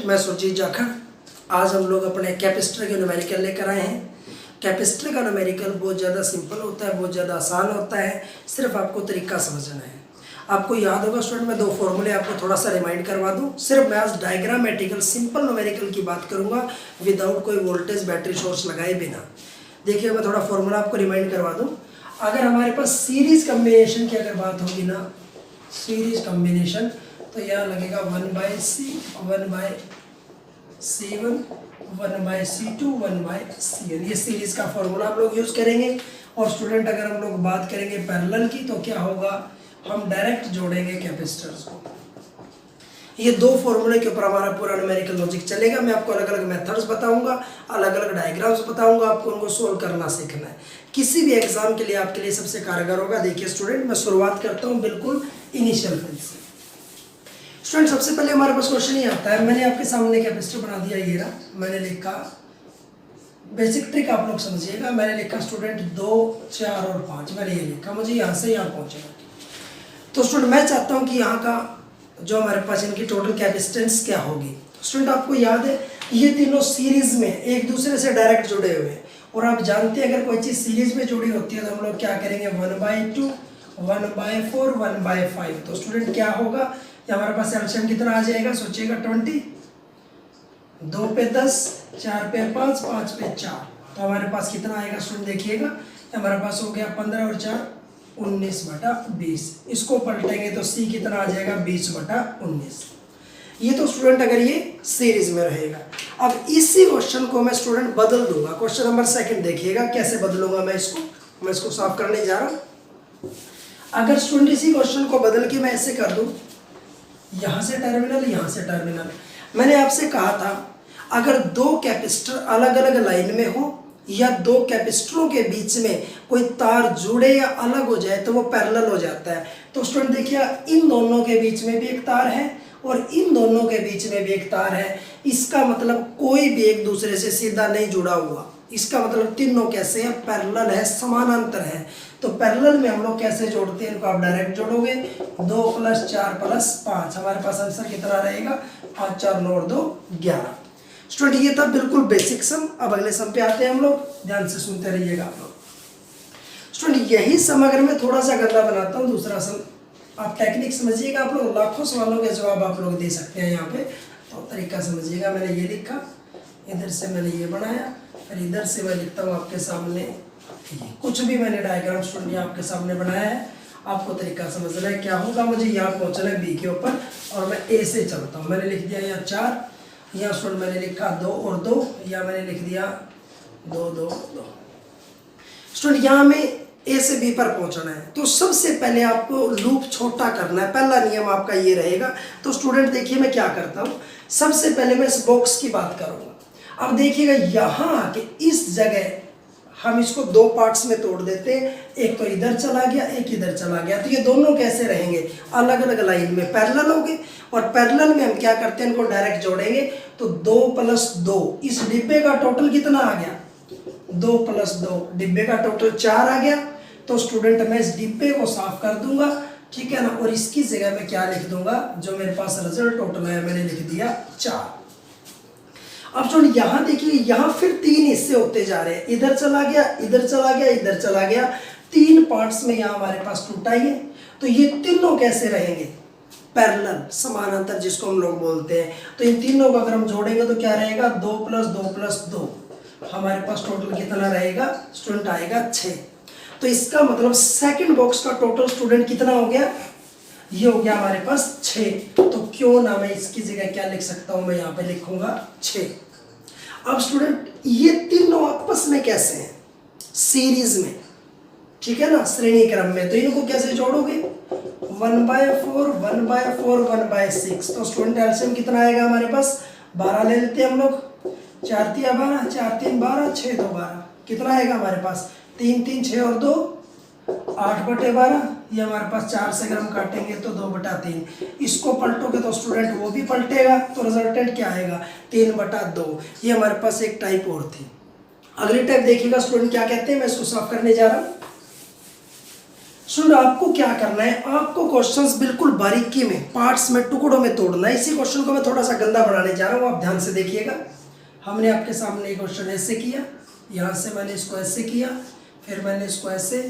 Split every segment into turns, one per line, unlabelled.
मैं सुरजीत जाखड़। आज हम लोग अपने कैपेसिटर के न्यूमेरिकल लेकर आए हैं। कैपेसिटर का न्यूमेरिकल बहुत ज़्यादा सिंपल होता है, बहुत ज़्यादा आसान होता है, सिर्फ आपको तरीका समझना है। आपको याद होगा स्टूडेंट, मैं दो फॉर्मूले आपको थोड़ा सा रिमाइंड करवा दूं। सिर्फ मैं आज डायग्रामेटिकल सिंपल न्यूमेरिकल की बात करूंगा, विदाउट कोई वोल्टेज बैटरी सोर्स लगाए बिना। देखिए मैं थोड़ा फॉर्मूला आपको रिमाइंड करवा दूं। अगर हमारे पास सीरीज कम्बिनेशन की अगर बात होगी ना, सीरीज कम्बिनेशन, तो यहाँ लगेगा 1/C 1/C1 1/C2 1/Cn। ये सीरीज का फॉर्मूला हम लोग यूज करेंगे। और स्टूडेंट अगर हम लोग बात करेंगे पैरेलल की, तो क्या होगा, हम डायरेक्ट जोड़ेंगे कैपेसिटर्स को। ये दो फॉर्मूले के ऊपर हमारा पूरा न्यूमेरिकल लॉजिक चलेगा। मैं आपको अलग अलग मेथड्स बताऊंगा, अलग अलग डायग्राम्स बताऊंगा, आपको उनको सोल्व करना सीखना है। किसी भी एग्जाम के लिए आपके लिए सबसे कारगर होगा। देखिए स्टूडेंट, मैं शुरुआत करता हूँ बिल्कुल इनिशियल फेज से। स्टूडेंट सबसे पहले हमारे पास क्वेश्चन ही आता है। मैंने आपके सामने कैपेसिटर बना दिया, ये रहा। मैंने लिखा, बेसिक ट्रिक आप लोग समझिएगा। मैंने लिखा स्टूडेंट 2, 4 और 5। मैंने ये लिखा, मुझे यहाँ से यहाँ पहुँचेगा। तो स्टूडेंट मैं चाहता हूँ कि यहाँ का जो हमारे पास इनकी टोटल कैपेसिटेंस क्या होगी। स्टूडेंट आपको याद है, ये तीनों सीरीज में एक दूसरे से डायरेक्ट जुड़े हुए हैं। और आप जानते हैं अगर कोई चीज़ सीरीज में जुड़ी होती है तो हम लोग क्या करेंगे, 1/2 1/4 1/5। तो स्टूडेंट क्या होगा, ये हमारे पास एलसीएम कितना आ जाएगा, सोचिएगा 20, 2 पे 10, 4 पे 5, 5 पे 4। तो हमारे पास कितना आएगा स्टूडेंट, देखिएगा हमारे पास हो गया 15 और 4 19/20। इसको पलटेंगे तो C कितना आ जाएगा, 20/19। ये तो स्टूडेंट अगर ये सीरीज में रहेगा। अब इसी क्वेश्चन को मैं स्टूडेंट बदल दूंगा। क्वेश्चन नंबर 2 देखिएगा कैसे बदलूंगा मैं इसको साफ करने जा रहा हूं। अगर स्टूडेंट इसी क्वेश्चन को बदल के मैं ऐसे कर दूं, यहां से टर्मिनल, यहां से टर्मिनल। मैंने आपसे कहा था अगर दो कैपेसिटर अलग अलग लाइन में हो या दो कैपेसिटरों के बीच में कोई तार जुड़े या अलग हो जाए तो वो पैरेलल हो जाता है। तो स्टूडेंट देखिए, इन दोनों के बीच में भी एक तार है और इन दोनों के बीच में भी एक तार है। इसका मतलब कोई भी एक दूसरे से सीधा नहीं जुड़ा हुआ। इसका मतलब तीनों कैसे हैं, पैरेलल है, समानांतर है। तो पैरेलल में हम लोग कैसे जोड़ते हैं, इनको आप डायरेक्ट जोड़ोगे। 2 + 4 + 5, हमारे पास आंसर कितना रहेगा, 5 4 9 और 2 11। स्टूडेंट ये था बिल्कुल बेसिक सम। अब अगले सम पे आते हैं हम लोग, ध्यान से सुनते रहिएगा आप लोग। स्टूडेंट यही सम अगर मैं थोड़ा सा गंदा बनाता हूँ, दूसरा सम, आप टेक्निक समझिएगा। आप लोग लाखों सवालों के जवाब आप लोग दे सकते हैं यहाँ पे, तो तरीका समझिएगा। मैंने ये लिखा, इधर से मैंने ये बनाया, फिर इधर से मैं लिखता हूँ आपके सामने ये। कुछ भी मैंने डायग्राम स्टूडेंट ये आपके सामने बनाया है, आपको तरीका समझना है। क्या होगा, मुझे यहाँ पहुँचना है B के ऊपर और मैं A से चलता हूँ। मैंने लिख दिया यहाँ 4, यहाँ स्टूडेंट मैंने लिखा 2 और 2, या मैंने लिख दिया 2 2 2। स्टूडेंट यहाँ में A से B पर पहुंचना है, तो सबसे पहले आपको लूप छोटा करना है। पहला नियम आपका ये रहेगा। तो स्टूडेंट देखिए मैं क्या करता हूँ, सबसे पहले मैं इस बॉक्स की बात करूँगा। अब देखिएगा यहाँ आके इस जगह हम इसको 2 पार्ट्स में तोड़ देते हैं। एक तो इधर चला गया, एक इधर चला गया। तो ये दोनों कैसे रहेंगे, अलग अलग लाइन में पैरेलल होंगे। और पैरेलल में हम क्या करते हैं, इनको डायरेक्ट जोड़ेंगे। तो 2 + 2, इस डिब्बे का टोटल कितना आ गया, 2 + 2, डिब्बे का टोटल 4 आ गया। तो स्टूडेंट मैं इस डिब्बे को साफ कर दूंगा, ठीक है ना। और इसकी जगह में क्या लिख दूंगा, जो मेरे पास रिजल्ट टोटल है मैंने लिख दिया 4। अब स्टूडेंट यहाँ देखिए, यहाँ फिर 3 हिस्से होते जा रहे हैं। इधर चला गया, इधर चला गया, इधर चला गया। 3 पार्ट्स में यहाँ हमारे पास टूटा ही है। तो ये तीनों कैसे रहेंगे, पैरेलल, समानांतर जिसको हम लोग बोलते हैं। तो इन तीनों को अगर हम जोड़ेंगे तो क्या रहेगा, 2 + 2 + 2, हमारे पास टोटल कितना रहेगा स्टूडेंट, आएगा 6। तो इसका मतलब सेकंड बॉक्स का टोटल स्टूडेंट कितना हो गया, ये हो गया हमारे पास 6। तो क्यों ना मैं इसकी जगह क्या लिख सकता हूं, मैं यहाँ पे लिखूंगा 6। अब स्टूडेंट ये तीनों आपस में कैसे हैं, सीरीज में, ठीक है ना, श्रेणी क्रम में। तो इनको कैसे जोड़ोगे, 1/4 1/4 1/6। तो स्टूडेंट एलसीएम कितना आएगा हमारे पास, 12 ले लेते हैं हम लोग। 4 3 12, 4 3 12, 6 2 12, कितना आएगा हमारे पास, 3 3 6 और 2 8/12। ये हमारे पास 4 से अगर हम काटेंगे तो 2/3। इसको पलटोगे तो स्टूडेंट वो भी पलटेगा, तो रिजल्टेंट क्या आएगा, 3/2। ये हमारे पास एक टाइप और थी। अगली टाइप देखिएगा स्टूडेंट क्या कहते हैं, मैं इसको साफ करने जा रहा हूँ। स्टूडेंट आपको क्या करना है, आपको क्वेश्चंस बिल्कुल बारीकी में, पार्ट्स में, टुकड़ों में तोड़ना है। इसी क्वेश्चन को मैं थोड़ा सा गंदा बनाने जा रहा हूँ, आप ध्यान से देखिएगा। हमने आपके सामने ये क्वेश्चन ऐसे किया, यहाँ से मैंने इसको ऐसे किया, फिर मैंने इसको ऐसे,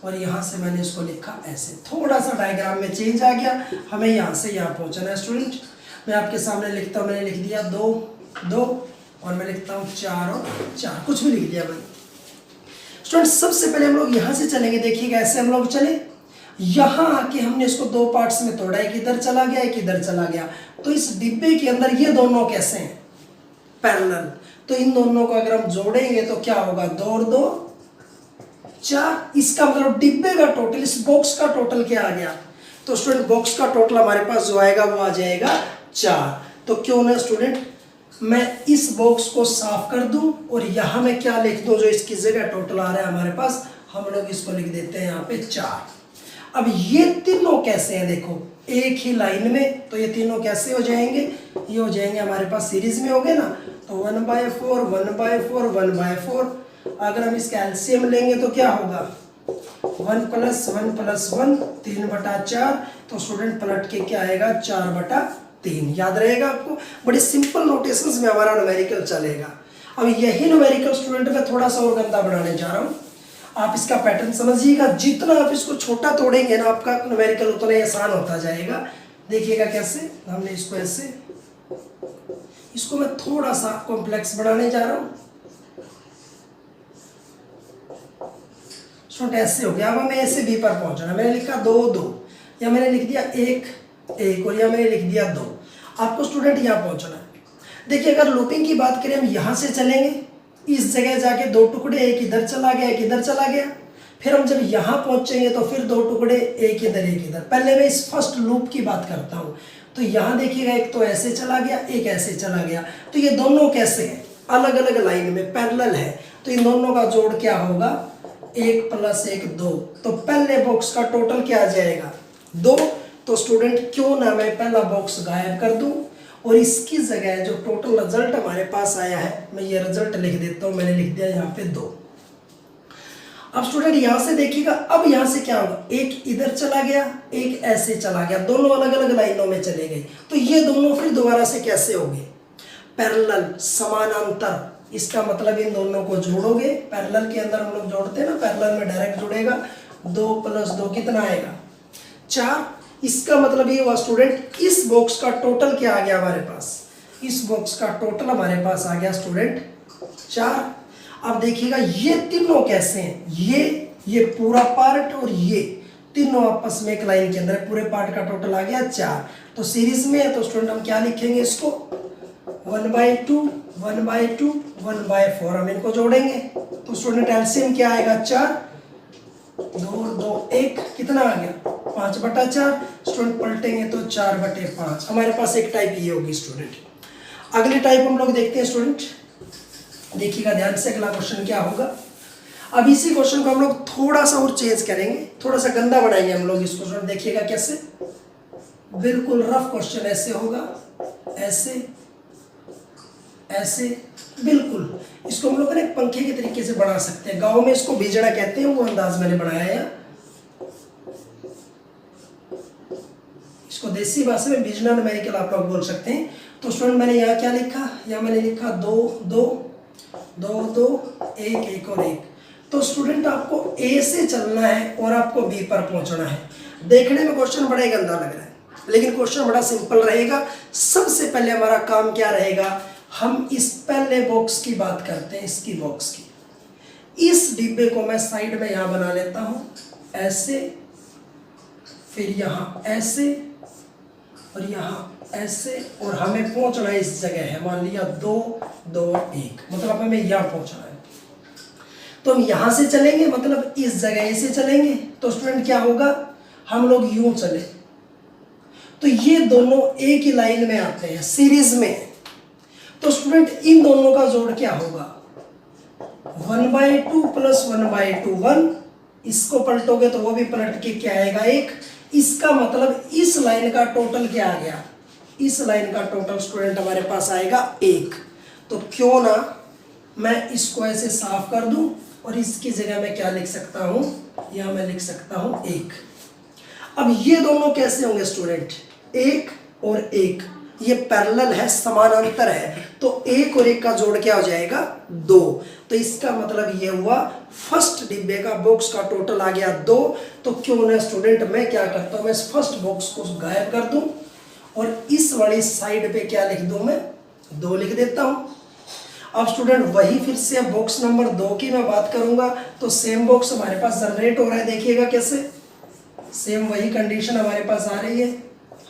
और यहाँ से मैंने इसको लिखा ऐसे। थोड़ा सा डायग्राम में चेंज आ गया, हमें यहाँ से यहाँ पहुँचना है। स्टूडेंट मैं आपके सामने लिखता हूँ, मैंने लिख दिया 2 2, और मैं लिखता हूँ 4 और 4, कुछ भी लिख दिया मैंने। स्टूडेंट सबसे पहले हम लोग यहाँ से चलेंगे, देखिएगा ऐसे हम लोग चले, यहाँ आके हमने इसको 2 पार्ट्स में तोड़ा, एक इधर चला गया, एक इधर चला गया। तो इस डिब्बे के अंदर ये दोनों कैसे हैं, पैरेलल। तो इन दोनों को अगर हम जोड़ेंगे तो क्या होगा, 2 और 2 4। इसका मतलब डिब्बे का टोटल, इस बॉक्स का टोटल क्या आ गया, तो स्टूडेंट बॉक्स का टोटल हमारे पास जो आएगा वो आ जाएगा 4। तो क्यों ना स्टूडेंट मैं इस बॉक्स को साफ कर दूं और यहाँ मैं क्या लिख दूं, जो इसकी जगह टोटल आ रहा है हमारे पास, हम लोग इसको लिख देते हैं यहाँ पे 4। अब ये तीनों कैसे हैं, देखो एक ही लाइन में, तो ये तीनों कैसे हो जाएंगे, ये हो जाएंगे हमारे पास सीरीज में हो गए ना। तो 1/4 1/4 1/4। अगर हम इसका एलसीएम लेंगे तो क्या होगा, 1 + 1 + 1 3/4। तो स्टूडेंट पलट के क्या आएगा, 4/3। याद रहेगा आपको, बड़ी सिंपल नोटेशंस में हमारा न्यूमेरिकल चलेगा। अब यही न्यूमेरिकल स्टूडेंट मैं थोड़ा सा और गंदा बनाने जा रहा हूँ, आप इसका पैटर्न समझिएगा। जितना आप इसको छोटा तोड़ेंगे ना, आपका न्यूमेरिकल उतना ही आसान होता जाएगा। देखिएगा कैसे, हमने इसको ऐसे, इसको मैं थोड़ा सा कॉम्प्लेक्स बनाने जा रहा हूँ। स्टूडेंट ऐसे हो गया। अब हमें ऐसे बी पर पहुंचना, मैंने लिखा 2 2, या मैंने लिख दिया 1 1, और या मैंने लिख दिया 2। आपको स्टूडेंट यहाँ पहुंचना है। देखिए अगर लूपिंग की बात करें, हम यहाँ से चलेंगे, इस जगह जाके 2 टुकड़े, एक इधर चला गया, एक इधर चला गया। फिर हम जब यहाँ पहुंचेंगे तो फिर 2 टुकड़े, एक इधर एक इधर। पहले मैं इस फर्स्ट लूप की बात करता हूँ। तो यहाँ देखिएगा, एक तो ऐसे चला गया, एक ऐसे चला गया। तो ये दोनों कैसे हैं, अलग अलग लाइन में पैरेलल है। तो इन दोनों का जोड़ क्या होगा, 1 + 1 2। तो पहले बॉक्स का टोटल क्या आ जाएगा, 2। तो स्टूडेंट क्यों ना मैं पहला बॉक्स गायब कर दूं और इसकी जगह जो टोटल रिजल्ट हमारे पास आया है, मैं ये रिजल्ट लिख देता हूं। मैंने लिख दिया यहाँ पे 2। अब स्टूडेंट यहाँ से देखिएगा, अब यहाँ से क्या होगा, एक इधर चला गया, एक ऐसे चला गया, दोनों अलग अलग लाइनों में चले गए। तो ये दोनों फिर दोबारा से कैसे होंगे, पैरेलल, समानांतर। इसका मतलब इन दोनों को जोड़ोगे, पैरेलल के अंदर हम लोग जोड़ते हैं ना, पैरेलल में डायरेक्ट जुड़ेगा। 2 + 2 कितना आएगा, 4। इसका मतलब ये हुआ स्टूडेंट, इस बॉक्स का टोटल क्या आ गया हमारे पास, इस बॉक्स का टोटल हमारे पास आ गया स्टूडेंट 4। अब देखिएगा ये तीनों कैसे हैं, ये पूरा पार्ट और ये तीनों आपस में एक लाइन के अंदर, पूरे पार्ट का टोटल आ गया 4। तो सीरीज में है, तो स्टूडेंट हम क्या लिखेंगे इसको, 1/2 1/2 1/4। हम इनको जोड़ेंगे तो स्टूडेंट एलसीएम क्या आएगा, 4 2 2 1, कितना आ गया, 5/4। स्टूडेंट पलटेंगे तो 4/5। हमारे पास एक टाइप ये होगी स्टूडेंट। अगली टाइप हम लोग देखते हैं स्टूडेंट, देखिएगा ध्यान से, अगला क्वेश्चन क्या होगा। अब इसी क्वेश्चन को हम लोग थोड़ा सा और चेंज करेंगे, थोड़ा सा गंदा बनाएंगे हम लोग इसको। स्टूडेंट देखिएगा कैसे, बिल्कुल रफ क्वेश्चन ऐसे होगा, ऐसे ऐसे, बिल्कुल इसको हम लोग एक पंखे के तरीके से बना सकते हैं। गांव में इसको बीजड़ा कहते हैं, वो अंदाज मैंने बनाया है। इसको देसी भाषा में बीजड़ा न्यूमेरिकल आप लोग बोल सकते हैं। तो स्टूडेंट मैंने यहाँ क्या लिखा, यहाँ मैंने लिखा 2 2 2 2 1 1 और 1। तो स्टूडेंट आपको ए से चलना है और आपको बी पर पहुंचना है। देखने में क्वेश्चन बड़ा ही गंदा लग रहा है, लेकिन क्वेश्चन बड़ा सिंपल रहेगा। सबसे पहले हमारा काम क्या रहेगा, हम इस पहले बॉक्स की बात करते हैं, इसकी बॉक्स की। इस डिब्बे को मैं साइड में यहाँ बना लेता हूँ, ऐसे, फिर यहाँ ऐसे और यहाँ ऐसे, और हमें पहुंचना इस जगह है, मान लिया 2 2 1, मतलब हमें यहाँ पहुंचना है। तो हम यहाँ से चलेंगे, मतलब इस जगह से चलेंगे। तो स्टूडेंट क्या होगा, हम लोग यूं चले तो ये दोनों एक ही लाइन में आते हैं, सीरीज में। तो स्टूडेंट इन दोनों का जोड़ क्या होगा, 1/2 + 1/2 1। इसको पलटोगे तो वो भी पलट के क्या आएगा, 1। इसका मतलब इस लाइन का टोटल क्या आ गया, इस लाइन का टोटल स्टूडेंट हमारे पास आएगा 1। तो क्यों ना मैं इसको ऐसे साफ कर दूं और इसकी जगह मैं क्या लिख सकता हूँ, यहाँ मैं लिख सकता हूँ 1। अब ये दोनों कैसे होंगे स्टूडेंट, 1 और 1, ये पैरेलल है, समानांतर है, तो 1 और 1 का जोड़ क्या हो जाएगा 2। तो इसका मतलब ये हुआ फर्स्ट डिब्बे का बॉक्स का टोटल आ गया 2। तो क्यों ना स्टूडेंट मैं क्या करता हूँ, मैं इस फर्स्ट बॉक्स को गायब कर दूं और इस वाली साइड पे क्या लिख दूं, मैं 2 लिख देता हूँ। अब स्टूडेंट वही फिर से बॉक्स नंबर 2 की मैं बात करूंगा, तो सेम बॉक्स हमारे पास जनरेट हो रहा है, देखिएगा कैसे, सेम वही कंडीशन हमारे पास आ रही है।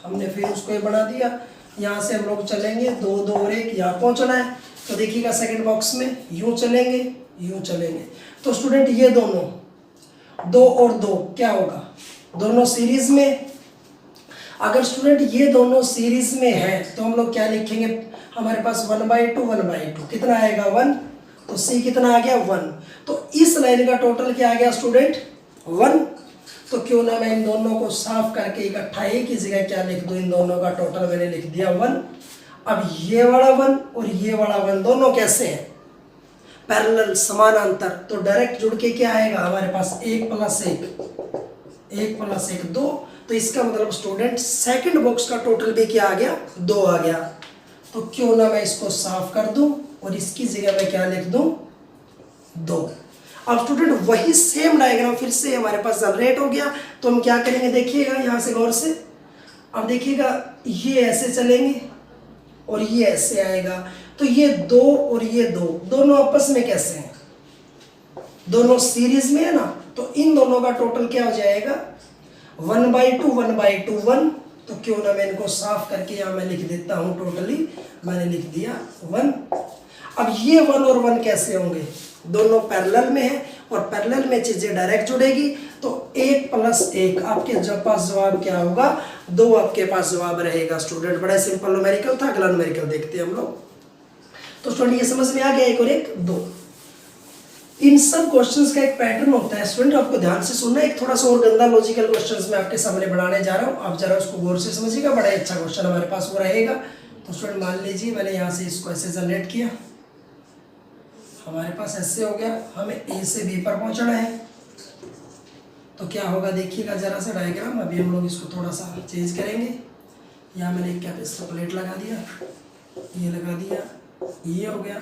हमने फिर उसको ये बना दिया, यहाँ से हम लोग चलेंगे 2 2 और 1, यहाँ पहुँचना है, तो देखिएगा सेकंड बॉक्स में यूँ चलेंगे, यूँ चलेंगे। तो स्टूडेंट ये दोनों 2 और 2 क्या होगा, दोनों सीरीज में। अगर स्टूडेंट ये दोनों सीरीज में है तो हम लोग क्या लिखेंगे, हमारे पास 1/2 1/2 कितना आएगा 1, तो C कितना आ गया 1। तो इस लाइन का टोटल क्या आ गया स्टूडेंट 1। तो क्यों ना मैं इन दोनों को साफ करके इकट्ठा एक ही जगह क्या लिख दूं, इन दोनों का टोटल मैंने लिख दिया 1। अब ये वाला 1 और ये वाला 1 दोनों कैसे हैं, पैरेलल, समानांतर, तो डायरेक्ट जुड़ के क्या आएगा हमारे पास 1 + 1 2। तो इसका मतलब स्टूडेंट सेकंड बॉक्स का टोटल भी क्या आ गया 2 आ गया। तो क्यों ना मैं इसको साफ कर दूं और इसकी जगह मैं क्या लिख दूं 2। अब स्टूडेंट वही सेम डायग्राम फिर से हमारे पास जनरेट हो गया, तो हम क्या करेंगे, देखिएगा यहाँ से गौर से। अब देखिएगा ये ऐसे चलेंगे और ये ऐसे आएगा, तो ये 2 और ये 2 दोनों आपस में कैसे हैं, दोनों सीरीज में है ना, तो इन दोनों का टोटल क्या हो जाएगा 1/2 1/2 1। तो क्यों ना मैं इनको साफ करके यहाँ मैं लिख देता हूँ, टोटली मैंने लिख दिया 1। अब ये 1 और 1 कैसे होंगे, दोनों पैरेलल में है और पैरेलल में चीजें डायरेक्ट जुड़ेगी, तो 1 + 1 आपके पास जवाब क्या होगा 2 आपके पास जवाब रहेगा। स्टूडेंट बड़ा सिंपल न्यूमेरिकल था, अगला न्यूमेरिकल देखते हैं हम लोग। तो स्टूडेंट ये समझ में आ गया 1 और 1 2। इन सब क्वेश्चंस का एक पैटर्न होता है स्टूडेंट, आपको ध्यान से सुनना। एक थोड़ा सा और गंदा लॉजिकल क्वेश्चंस मैं आपके सामने बनाने जा रहा हूँ, आप जरा उसको गौर से समझिएगा, बड़ा अच्छा क्वेश्चन हमारे पास वो रहेगा। तो स्टूडेंट मान लीजिए मैंने यहाँ से इसको ऐसे जनरेट किया, हमारे पास ऐसे हो गया, हमें A से B पर पहुंचना है। तो क्या होगा देखिएगा जरा सा डायग्राम, अभी हम लोग इसको थोड़ा सा चेंज करेंगे। यहाँ मैंने एक कैपेसिटर प्लेट लगा दिया, ये लगा दिया, ये हो गया,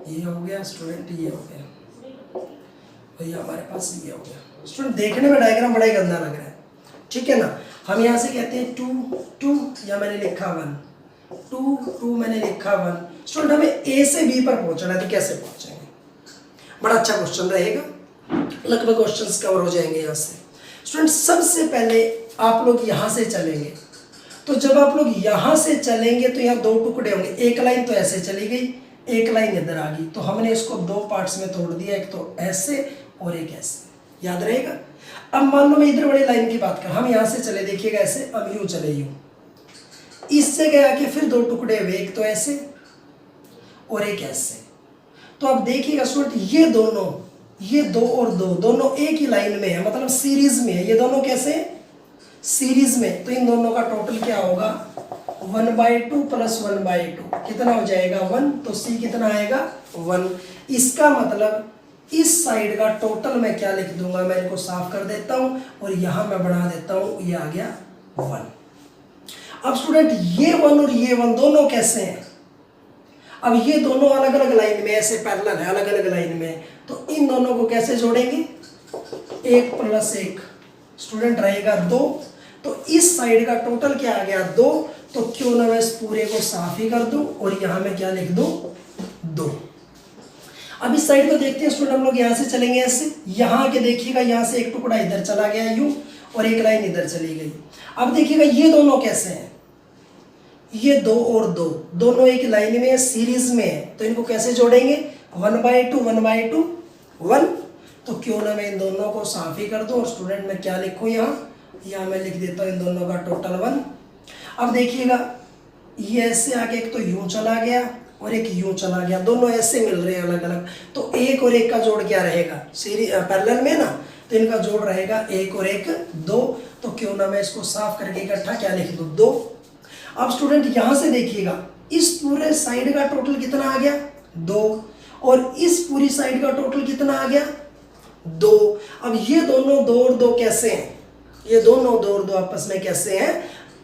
ये हो गया स्टूडेंट, ये हो गया भैया, हमारे पास ये हो गया। स्टूडेंट देखने में डायग्राम बड़ा ही गंदा लग रहा है, ठीक है ना। हम यहाँ से कहते हैं 2 2, या मैंने लिखा 1 2 2, मैंने लिखा 1। स्टूडेंट हमें A से B पर पहुंचना है, तो कैसे पहुंचेंगे, बड़ा अच्छा क्वेश्चन रहेगा, लगभग क्वेश्चंस कवर हो जाएंगे यहाँ से। स्टूडेंट सबसे पहले आप लोग यहाँ से चलेंगे, तो जब आप लोग यहाँ से चलेंगे तो यहाँ 2 टुकड़े होंगे, एक लाइन तो ऐसे चली गई, एक लाइन इधर आ गई, तो हमने इसको 2 पार्ट्स में तोड़ दिया, एक तो ऐसे और एक ऐसे, याद रहेगा। अब मान लो मैं इधर वाली लाइन की बात कर, हम यहाँ से चले, देखिएगा ऐसे, अब यूँ चले, यूँ, इससे गया आके फिर 2 टुकड़े हुए, एक तो ऐसे और एक ऐसे। तो अब देखिएगा स्टूडेंट ये दोनों, ये 2 और 2 दोनों एक ही लाइन में है, मतलब सीरीज में है, ये दोनों कैसे सीरीज में। तो इन दोनों का टोटल क्या होगा 1/2 + 1/2 कितना हो जाएगा 1। तो C कितना आएगा 1। इसका मतलब इस साइड का टोटल मैं क्या लिख दूंगा, मैं इनको साफ कर देता हूं और यहां मैं बढ़ा देता हूं, ये आ गया 1। अब स्टूडेंट ये 1 और ये 1 दोनों कैसे हैं, अब ये दोनों अलग अलग लाइन में ऐसे पैरेलल है, अलग अलग लाइन में, तो इन दोनों को कैसे जोड़ेंगे 1 + 1 स्टूडेंट रहेगा 2। तो इस साइड का टोटल क्या आ गया 2। तो क्यों ना मैं इस पूरे को साफ ही कर दूं और यहां मैं क्या लिख दूं 2। अब इस साइड को देखते हैं स्टूडेंट, हम लोग यहां से चलेंगे ऐसे, यहां आके देखिएगा यहां से एक टुकड़ा इधर चला गया यूं और एक लाइन इधर चली गई। अब देखिएगा ये दोनों कैसे हैं, ये 2 और 2 दोनों एक लाइन में सीरीज में है, तो इनको कैसे जोड़ेंगे 1/2 1/2 1। तो क्यों ना मैं इन दोनों को साफ ही कर दूं और स्टूडेंट मैं क्या लिखूं, यहाँ मैं लिख देता हूं इन दोनों का टोटल 1। अब देखिएगा ये ऐसे आके एक तो यूं चला गया और एक यूं चला गया, दोनों ऐसे मिल रहे हैं अलग अलग, तो 1 और 1 का जोड़ क्या रहेगा सीरीज पैरेलल में ना, तो इनका जोड़ रहेगा 1 और 1 2। तो क्यों ना मैं इसको साफ करके इकट्ठा क्या लिख दूं 2। अब स्टूडेंट यहां से देखिएगा इस पूरे साइड का टोटल कितना आ गया 2, और इस पूरी साइड का टोटल कितना आ गया 2। अब ये दोनों 2 और 2 कैसे हैं, ये दोनों 2 और 2 आपस में कैसे हैं,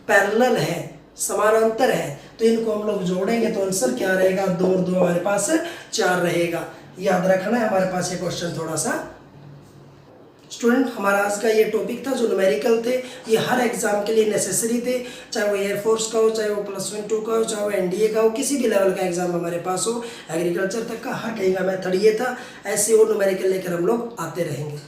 पैरेलल है, समानांतर है, तो इनको हम लोग जोड़ेंगे तो आंसर क्या रहेगा 2 और 2 हमारे पास 4 रहेगा। याद रखना है हमारे पास ये क्वेश्चन थोड़ा सा। स्टूडेंट हमारा आज का ये टॉपिक था जो न्यूमेरिकल थे, ये हर एग्जाम के लिए नेसेसरी थे, चाहे वो एयरफोर्स का हो, चाहे वो +1 2 का हो, चाहे वो एनडीए का हो, किसी भी लेवल का एग्जाम हमारे पास हो, एग्रीकल्चर तक का हर कहीं का मेथड ये था। ऐसे और न्यूमेरिकल लेकर हम लोग आते रहेंगे।